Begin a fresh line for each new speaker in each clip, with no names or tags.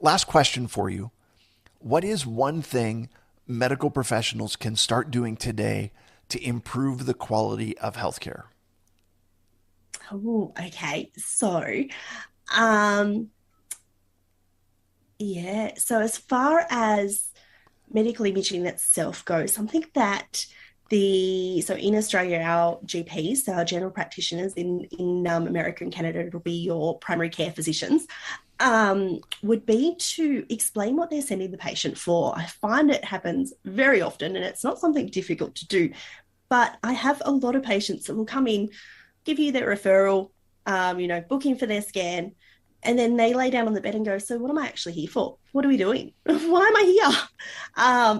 last question for you. What is one thing medical professionals can start doing today to improve the quality of healthcare?
Oh, okay. Um, yeah. So as far as medical imaging itself goes, something that so in Australia, our GPs, our general practitioners, in America and Canada, it'll be your primary care physicians, would be to explain what they're sending the patient for. I find it happens very often, and it's not something difficult to do. But I have a lot of patients that will come in, give you their referral, booking for their scan, and then they lay down on the bed and go, "So, what am I actually here for? What are we doing? Why am I here?"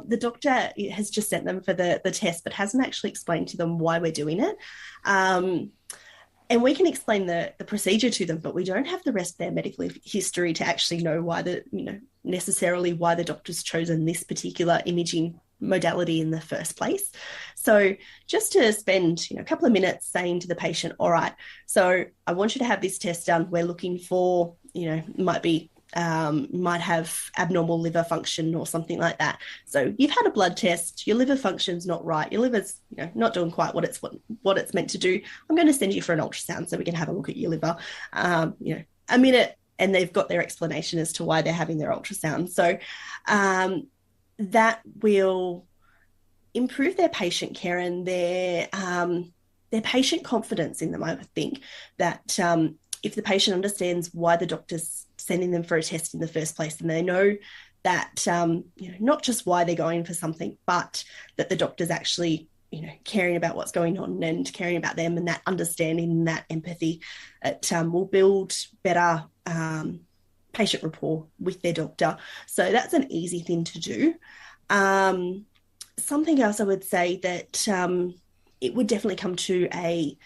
The doctor has just sent them for the test, but hasn't actually explained to them why we're doing it. Um, and we can explain the procedure to them, but we don't have the rest of their medical history to actually know necessarily why the doctor's chosen this particular imaging modality in the first place. So just to spend a couple of minutes saying to the patient, all right, so I want you to have this test done. We're looking for, might have abnormal liver function or something like that. So you've had a blood test, your liver function's not right, your liver's not doing quite what it's meant to do. I'm going to send you for an ultrasound so we can have a look at your liver. A minute, and they've got their explanation as to why they're having their ultrasound. So that will improve their patient care and their patient confidence in them. I would think that if the patient understands why the doctor's sending them for a test in the first place, and they know that not just why they're going for something, but that the doctor's actually caring about what's going on and caring about them, and that understanding and that empathy, it will build better patient rapport with their doctor. So that's an easy thing to do. Something else I would say that it would definitely come to a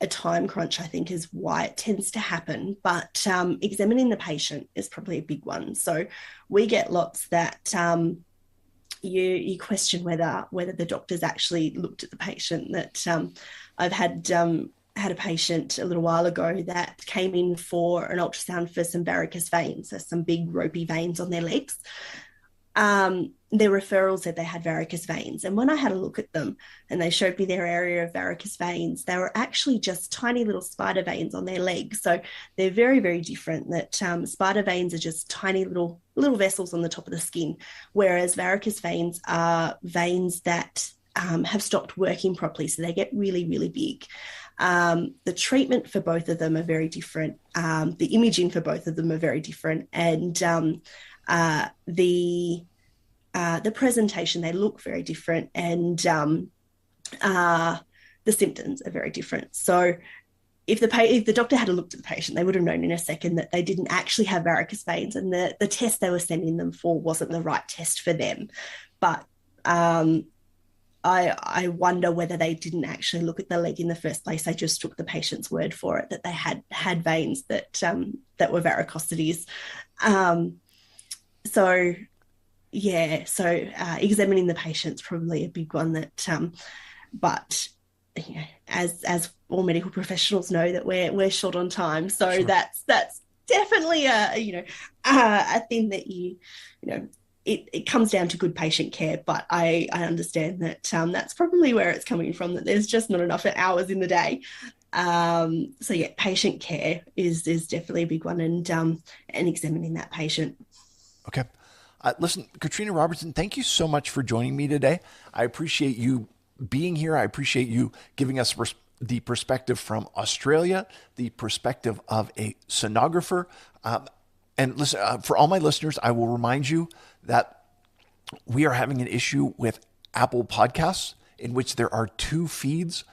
time crunch, I think, is why it tends to happen. But examining the patient is probably a big one. So we get lots that you question whether the doctor's actually looked at the patient. That I've had a patient a little while ago that came in for an ultrasound for some varicose veins, so some big ropey veins on their legs. Their referral said they had varicose veins. And when I had a look at them and they showed me their area of varicose veins, they were actually just tiny little spider veins on their legs. So they're very, very different. That spider veins are just tiny little vessels on the top of the skin, whereas varicose veins are veins that have stopped working properly. So they get really, really big. The treatment for both of them are very different. The imaging for both of them are very different. And the presentation, they look very different, and the symptoms are very different. So if the doctor had looked at the patient, they would have known in a second that they didn't actually have varicose veins, and the test they were sending them for wasn't the right test for them. But I wonder whether they didn't actually look at the leg in the first place. They just took the patient's word for it that they had veins that were varicosities. So examining the patient's probably a big one. That but as all medical professionals know, that we're short on time, so
Sure.
that's definitely a thing that it comes down to good patient care. But I understand that that's probably where it's coming from, that there's just not enough hours in the day. Patient care is definitely a big one, and examining that patient.
Okay. Listen, Katrina Robertson, thank you so much for joining me today. I appreciate you being here. I appreciate you giving us the perspective from Australia, the perspective of a sonographer. And listen, for all my listeners, I will remind you that we are having an issue with Apple Podcasts, in which there are 2 feeds,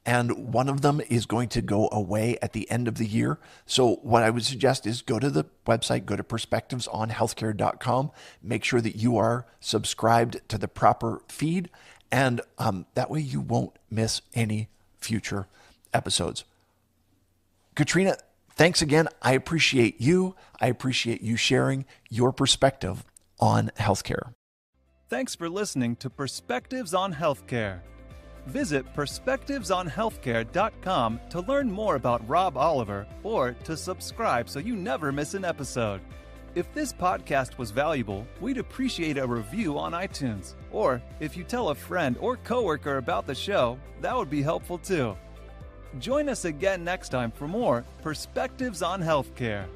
and one of them is going to go away at the end of the year. So what I would suggest is go to the website, go to perspectivesonhealthcare.com, make sure that you are subscribed to the proper feed, and that way you won't miss any future episodes. Katrina, thanks again. I appreciate you. I appreciate you sharing your perspective on healthcare.
Thanks for listening to Perspectives on Healthcare. Visit perspectivesonhealthcare.com to learn more about Rob Oliver or to subscribe so you never miss an episode. If this podcast was valuable, we'd appreciate a review on iTunes. Or if you tell a friend or coworker about the show, that would be helpful too. Join us again next time for more Perspectives on Healthcare.